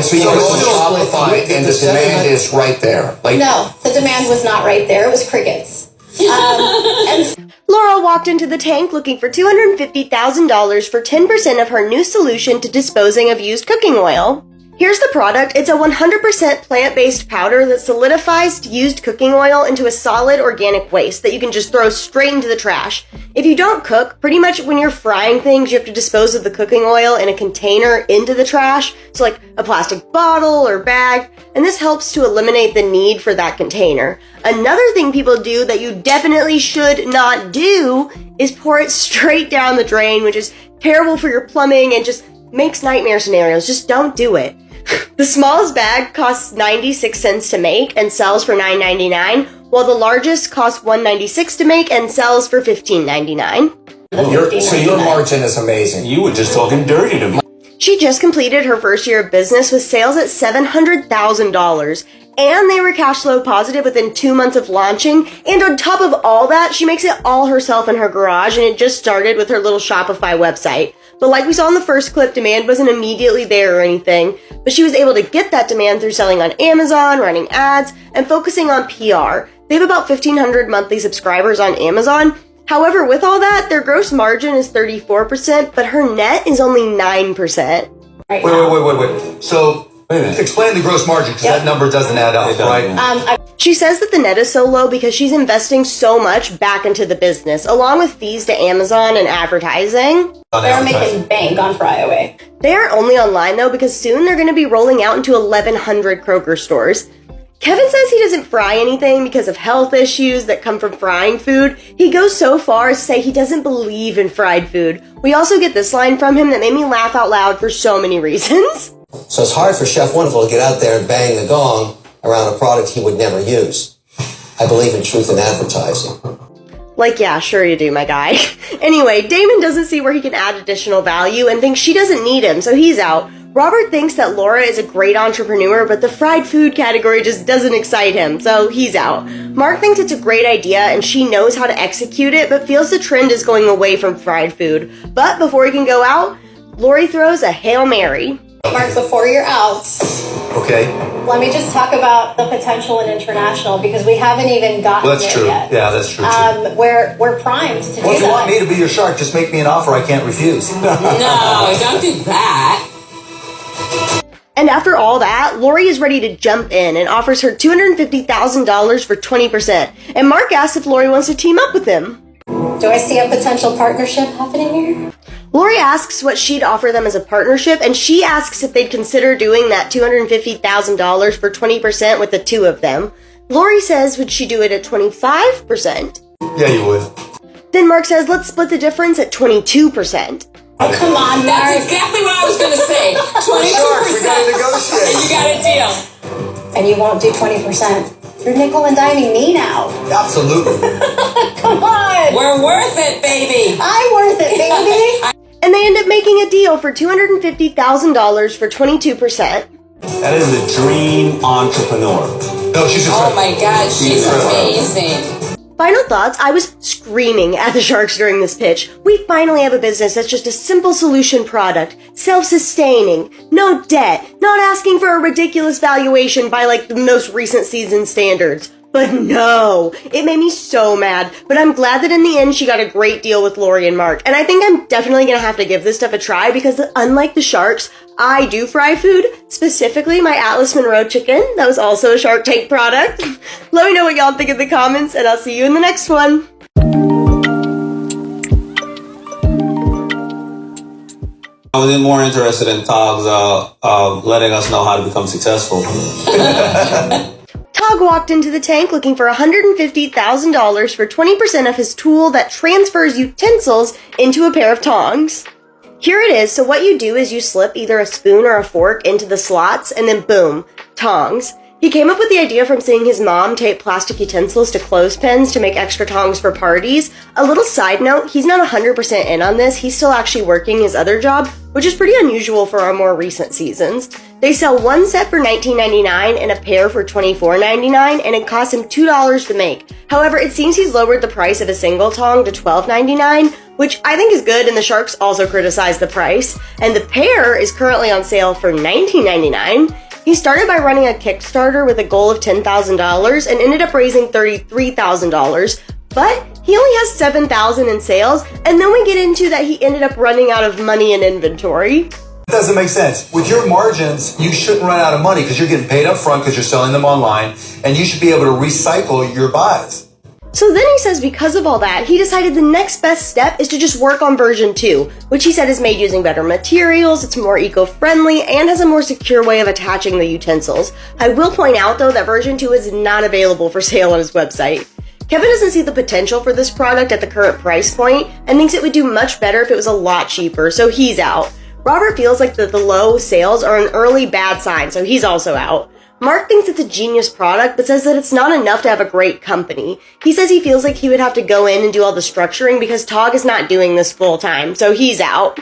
So you go on Shopify and the demand is right there. Like, no, the demand was not right there. It was crickets. Laura walked into the tank looking for $250,000 for 10% of her new solution to disposing of used cooking oil. Here's the product. It's a 100% plant-based powder that solidifies used cooking oil into a solid organic waste that you can just throw straight into the trash. If you don't cook, pretty much when you're frying things, you have to dispose of the cooking oil in a container into the trash, so like a plastic bottle or bag, and this helps to eliminate the need for that container. Another thing people do that you definitely should not do is pour it straight down the drain, which is terrible for your plumbing and just makes nightmare scenarios. Just don't do it. The smallest bag costs 96 cents to make and sells for $9.99, while the largest costs $1.96 to make and sells for $15.99. So your margin is amazing. You were just talking dirty to me. She just completed her first year of business with sales at $700,000, and they were cash flow positive within 2 months of launching, and on top of all that, she makes it all herself in her garage, and it just started with her little Shopify website. But like we saw in the first clip, demand wasn't immediately there or anything, but she was able to get that demand through selling on Amazon, running ads, and focusing on PR. They have about 1,500 monthly subscribers on Amazon. However, with all that, their gross margin is 34%, but her net is only 9%. Wait. So, explain the gross margin, because that number doesn't add up, right? She says that the net is so low because she's investing so much back into the business, along with fees to Amazon and advertising. They're making bank on FryAway. They are only online, though, because soon they're going to be rolling out into 1,100 Kroger stores. Kevin says he doesn't fry anything because of health issues that come from frying food. He goes so far as to say he doesn't believe in fried food. We also get this line from him that made me laugh out loud for so many reasons. So it's hard for Chef Wonderful to get out there and bang the gong around a product he would never use. I believe in truth in advertising. Like, yeah, sure you do, my guy. Anyway, Damon doesn't see where he can add additional value and thinks she doesn't need him, so he's out. Robert thinks that Laura is a great entrepreneur, but the fried food category just doesn't excite him, so he's out. Mark thinks it's a great idea and she knows how to execute it, but feels the trend is going away from fried food. But before he can go out, Lori throws a Hail Mary. Mark, before you're out, Okay. let me just talk about the potential in international, because we haven't even gotten Well, that's there true. yet. Yeah, that's true, too. We're primed to do Well, if you that. want me to be your shark, just make me an offer I can't refuse. No, don't do that. And after all that, Lori is ready to jump in and offers her $250,000 for 20%. And Mark asks if Lori wants to team up with him. Do I see a potential partnership happening here? Lori asks what she'd offer them as a partnership, and she asks if they'd consider doing that $250,000 for 20% with the two of them. Lori says, would she do it at 25%? Yeah, you would. Then Mark says, let's split the difference at 22%. Oh, come on, Mark. That's exactly what I was going to say. 22%. Sharks, we gotta negotiate. And you got a deal. And you won't do 20%. You're nickel and diming me now. Absolutely. Come on. We're worth it, baby. I'm worth it, baby. And they end up making a deal for $250,000 for 22%. That is a dream entrepreneur. No, she's a Oh my God, she's amazing. Final thoughts, I was screaming at the Sharks during this pitch. We finally have a business that's just a simple solution product, self-sustaining, no debt, not asking for a ridiculous valuation by like the most recent season standards. But no, it made me so mad. But I'm glad that in the end she got a great deal with Lori and Mark. And I think I'm definitely gonna have to give this stuff a try because unlike the Sharks, I do fry food, specifically my Atlas Monroe chicken. That was also a Shark Tank product. Let me know what y'all think in the comments, and I'll see you in the next one. I was more interested in Togs letting us know how to become successful. Tog walked into the tank looking for $150,000 for 20% of his tool that transfers utensils into a pair of tongs. Here it is. So what you do is you slip either a spoon or a fork into the slots and then boom, tongs. He came up with the idea from seeing his mom tape plastic utensils to clothespins to make extra tongs for parties. A little side note, he's not 100% in on this. He's still actually working his other job, which is pretty unusual for our more recent seasons. They sell one set for $19.99 and a pair for $24.99, and it costs him $2 to make. However, it seems he's lowered the price of a single tong to $12.99, which I think is good, and the Sharks also criticize the price. And the pair is currently on sale for $19.99. He started by running a Kickstarter with a goal of $10,000 and ended up raising $33,000, but he only has $7,000 in sales, and then we get into that he ended up running out of money in inventory. It doesn't make sense. With your margins, you shouldn't run out of money because you're getting paid up front because you're selling them online, and you should be able to recycle your buys. So then he says because of all that, he decided the next best step is to just work on version 2, which he said is made using better materials, it's more eco-friendly, and has a more secure way of attaching the utensils. I will point out though that version 2 is not available for sale on his website. Kevin doesn't see the potential for this product at the current price point and thinks it would do much better if it was a lot cheaper, so he's out. Robert feels like the low sales are an early bad sign, so he's also out. Mark thinks it's a genius product, but says that it's not enough to have a great company. He says he feels like he would have to go in and do all the structuring because Tog is not doing this full time, so he's out.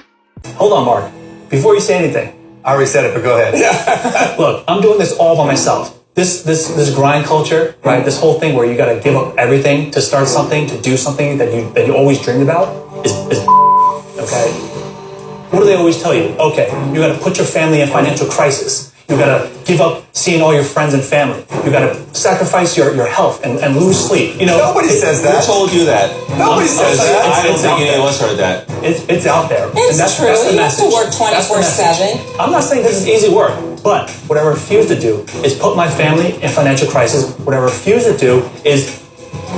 Hold on, Mark. Before you say anything. I already said it, but go ahead. Look, I'm doing this all by myself. This grind culture, right? This whole thing where you gotta give up everything to start something, to do something that you always dreamed about is okay? What do they always tell you? Okay, you gotta put your family in financial crisis. You gotta give up seeing all your friends and family. You gotta sacrifice your health and lose sleep. You know, Nobody says that. Who told you that? Nobody says that. I don't think any of us heard that. it's out there. It's true. That's the You have to message. work That's the 24/7. message. I'm not saying this is easy work, but what I refuse to do is put my family in financial crisis. What I refuse to do is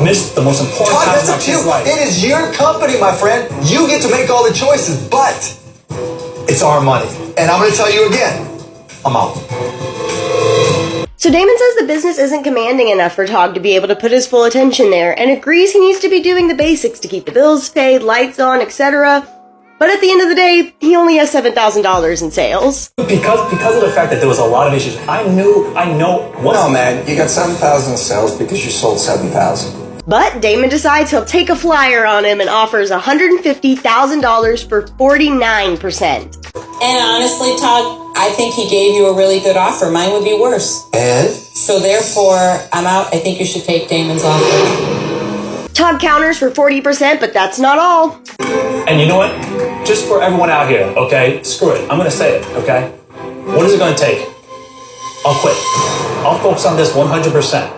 miss the most important Todd, times that's of my up to you. kid's life. It is your company, my friend. You get to make all the choices, but it's our money. And I'm going to tell you again, I'm out. So Damon says the business isn't commanding enough for Tog to be able to put his full attention there, and agrees he needs to be doing the basics to keep the bills paid, lights on, etc. But at the end of the day, he only has $7,000 in sales. Because of the fact that there was a lot of issues, I know. No, man, you got 7,000 sales because you sold 7,000. But Damon decides he'll take a flyer on him and offers $150,000 for 49%. And honestly, Todd, I think he gave you a really good offer. Mine would be worse. And So therefore, I'm out. I think you should take Damon's offer. Tog counters for 40%, but that's not all. And you know what? Just for everyone out here, okay? Screw it. I'm gonna say it, okay? What is it gonna take? I'll quit. I'll focus on this 100%.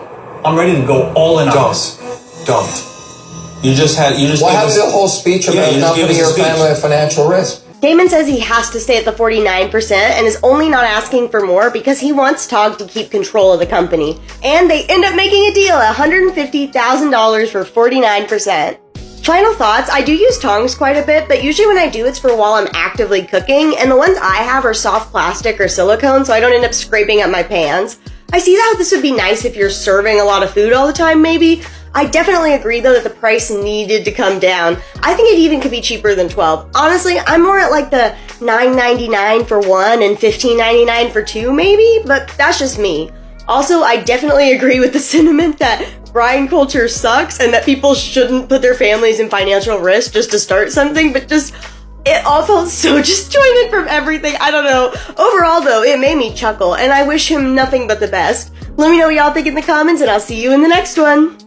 I'm ready to go all in on this. Don't. You just What gave happened us- to the whole speech Yeah, about you just not gave putting us a your speech. family at financial risk? Damon says he has to stay at the 49% and is only not asking for more because he wants Tog to keep control of the company. And they end up making a deal at $150,000 for 49%. Final thoughts, I do use tongs quite a bit, but usually when I do it's for while I'm actively cooking, and the ones I have are soft plastic or silicone so I don't end up scraping up my pans. I see how this would be nice if you're serving a lot of food all the time maybe. I definitely agree though that the price needed to come down. I think it even could be cheaper than 12. Honestly, I'm more at like the $9.99 for one and $15.99 for two maybe, but that's just me. Also, I definitely agree with the sentiment that grind culture sucks and that people shouldn't put their families in financial risk just to start something, but just it all felt so disjointed from everything. I don't know. Overall though, it made me chuckle and I wish him nothing but the best. Let me know what y'all think in the comments and I'll see you in the next one.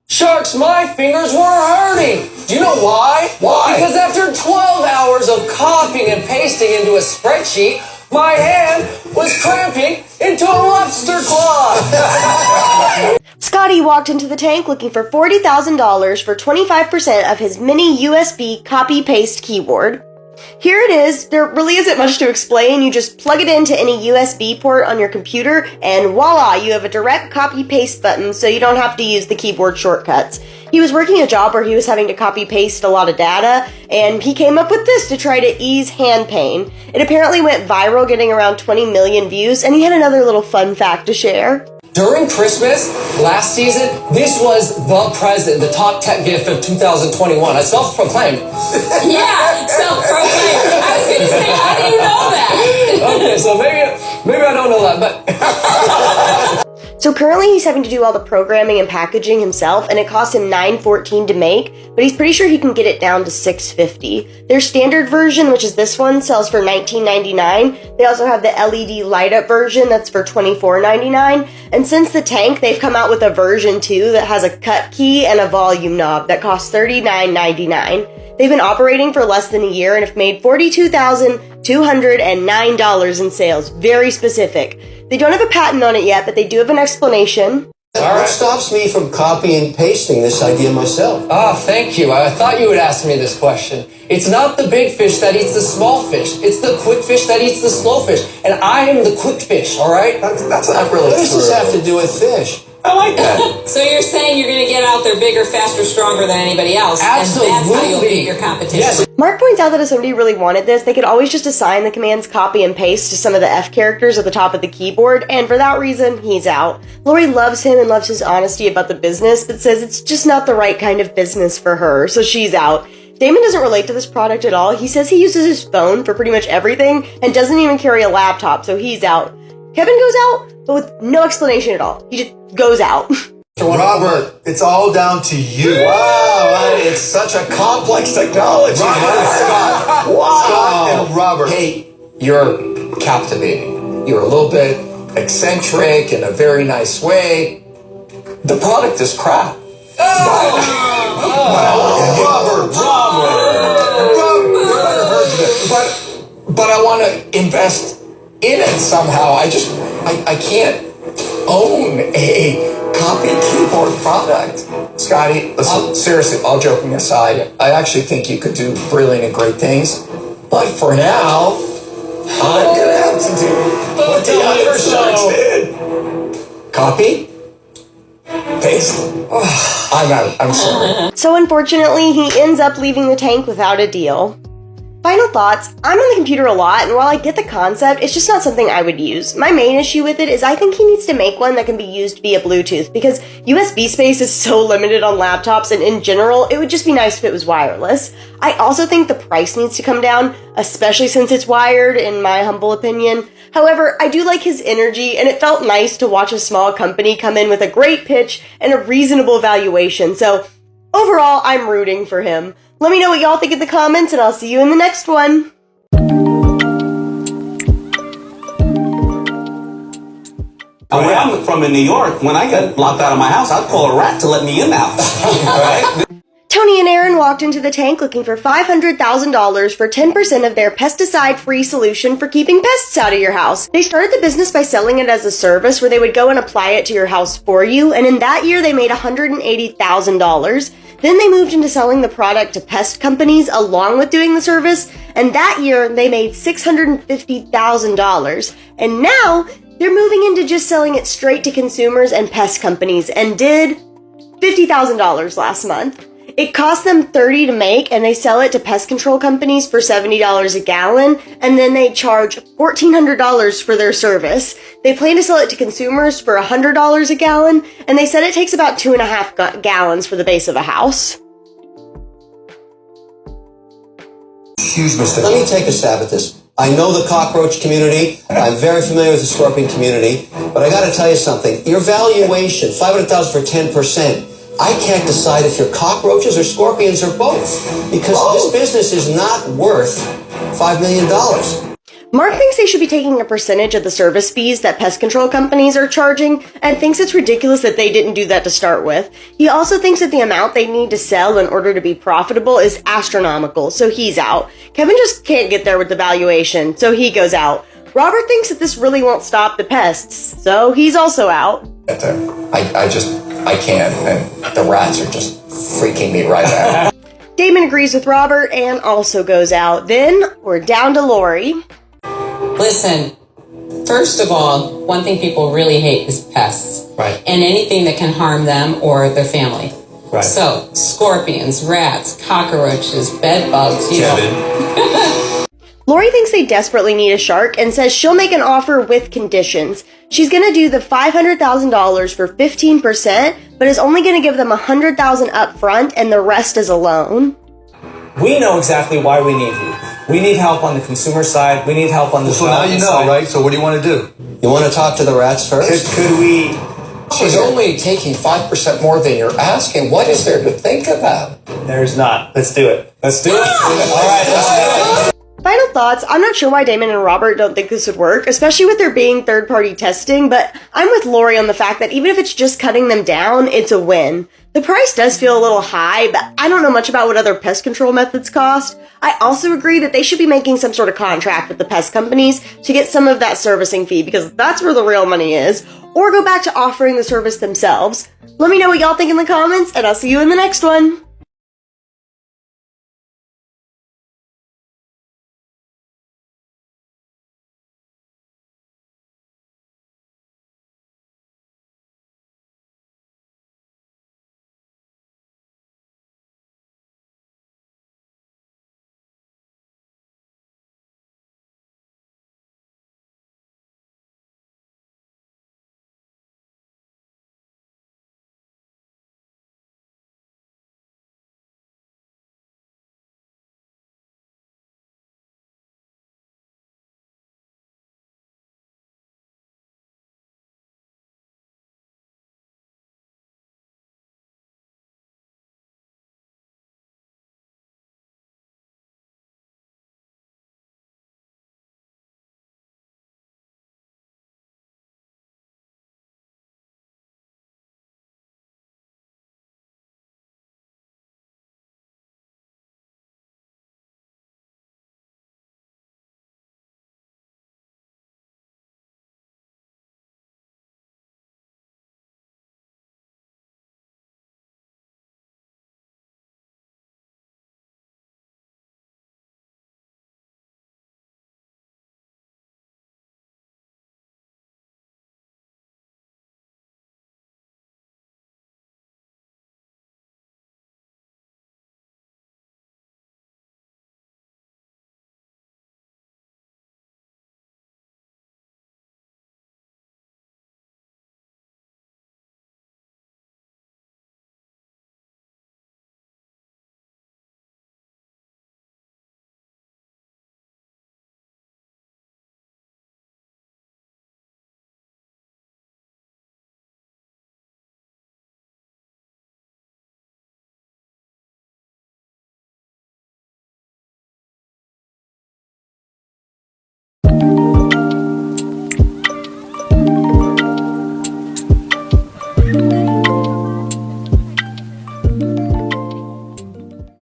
Sharks, my fingers were hurting. Do you know why? Why? Because after 12 hours of copying and pasting into a spreadsheet, my hand was cramping into a lobster claw. Scotty walked into the tank looking for $40,000 for 25% of his mini USB copy-paste keyboard. Here it is. There really isn't much to explain. You just plug it into any USB port on your computer and voila, you have a direct copy-paste button so you don't have to use the keyboard shortcuts. He was working a job where he was having to copy-paste a lot of data and he came up with this to try to ease hand pain. It apparently went viral, getting around 20 million views, and he had another little fun fact to share. During Christmas last season, this was the present, the top tech gift of 2021. I self-proclaimed. Yeah, self-proclaimed. I was going to say, how do you know that? Okay, so maybe I don't know that, but So currently he's having to do all the programming and packaging himself, and it costs him $9.14 to make, but he's pretty sure he can get it down to $6.50. Their standard version, which is this one, sells for $19.99. They also have the LED light-up version that's for $24.99. And since the tank, they've come out with a version 2 that has a cut key and a volume knob that costs $39.99. They've been operating for less than a year and have made $42,209 in sales. Very specific. They don't have a patent on it yet, but they do have an explanation. What stops me from copying and pasting this idea myself? Ah, thank you. I thought you would ask me this question. It's not the big fish that eats the small fish. It's the quick fish that eats the slow fish. And I am the quick fish, all right? That's not really What does true. this have to do with fish? I like that. So you're saying you're going to get out there bigger, faster, stronger than anybody else, and that's how you'll Absolutely. beat your competition. Yes. Mark points out that if somebody really wanted this, they could always just assign the commands copy and paste to some of the F characters at the top of the keyboard, and for that reason, he's out. Lori loves him and loves his honesty about the business, but says it's just not the right kind of business for her, so she's out. Damon doesn't relate to this product at all. He says he uses his phone for pretty much everything and doesn't even carry a laptop, so he's out. Kevin goes out, but with no explanation at all. He just goes out. Robert, it's all down to you. Wow, it's such a complex technology. Scott. Wow. Scott and Robert. Hey, you're captivating. You're a little bit eccentric in a very nice way. The product is crap. But I want to invest in it somehow. I can't own a copy keyboard product. Scotty, listen, seriously, all joking aside, I actually think you could do brilliant and great things. But for now, I'm gonna have to do what the other sharks did. Copy, paste. Oh, I'm out. I'm sorry. So unfortunately, he ends up leaving the tank without a deal. Final thoughts. I'm on the computer a lot, and while I get the concept, it's just not something I would use. My main issue with it is I think he needs to make one that can be used via Bluetooth, because USB space is so limited on laptops, and in general, it would just be nice if it was wireless. I also think the price needs to come down, especially since it's wired, in my humble opinion. However, I do like his energy, and it felt nice to watch a small company come in with a great pitch and a reasonable valuation, so overall, I'm rooting for him. Let me know what y'all think in the comments, and I'll see you in the next one. Where I'm from in New York, when I get locked out of my house, I'd call a rat to let me in the house. Right? Tony and Aaron walked into the tank looking for $500,000 for 10% of their pesticide-free solution for keeping pests out of your house. They started the business by selling it as a service where they would go and apply it to your house for you, and in that year they made $180,000. Then they moved into selling the product to pest companies along with doing the service, and that year they made $650,000. And now they're moving into just selling it straight to consumers and pest companies, and did $50,000 last month. It costs them $30 to make, and they sell it to pest control companies for $70 a gallon, and then they charge $1,400 for their service. They plan to sell it to consumers for $100 a gallon, and they said it takes about 2.5 gallons for the base of a house. Huge mistake. Let me take a stab at this. I know the cockroach community. I'm very familiar with the scorpion community. But I got to tell you something. Your valuation, $500,000 for 10%. I can't decide if you're cockroaches or scorpions or both. Because this business is not worth $5 million. Mark thinks they should be taking a percentage of the service fees that pest control companies are charging, and thinks it's ridiculous that they didn't do that to start with. He also thinks that the amount they need to sell in order to be profitable is astronomical, so he's out. Kevin just can't get there with the valuation, so he goes out. Robert thinks that this really won't stop the pests, so he's also out. I can't, and the rats are just freaking me right out. Damon agrees with Robert and also goes out. Then we're down to Lori. Listen, first of all, one thing people really hate is pests. Right. And anything that can harm them or their family. Right. So, scorpions, rats, cockroaches, bed bugs, you know. Lori thinks they desperately need a shark and says she'll make an offer with conditions. She's going to do the $500,000 for 15%, but is only going to give them $100,000 up front and the rest is a loan. We know exactly why we need you. We need help on the consumer side. We need help on the So now you know, side. right? So what do you want to do? You want to talk to the rats first? Could we She's only taking 5% more than you're asking. What is there to think about? There's not. Let's do it. Let's do it. All right, let's do it. Final thoughts. I'm not sure why Damon and Robert don't think this would work, especially with there being third-party testing, but I'm with Lori on the fact that even if it's just cutting them down, it's a win. The price does feel a little high, but I don't know much about what other pest control methods cost. I also agree that they should be making some sort of contract with the pest companies to get some of that servicing fee, because that's where the real money is, or go back to offering the service themselves. Let me know what y'all think in the comments, and I'll see you in the next one.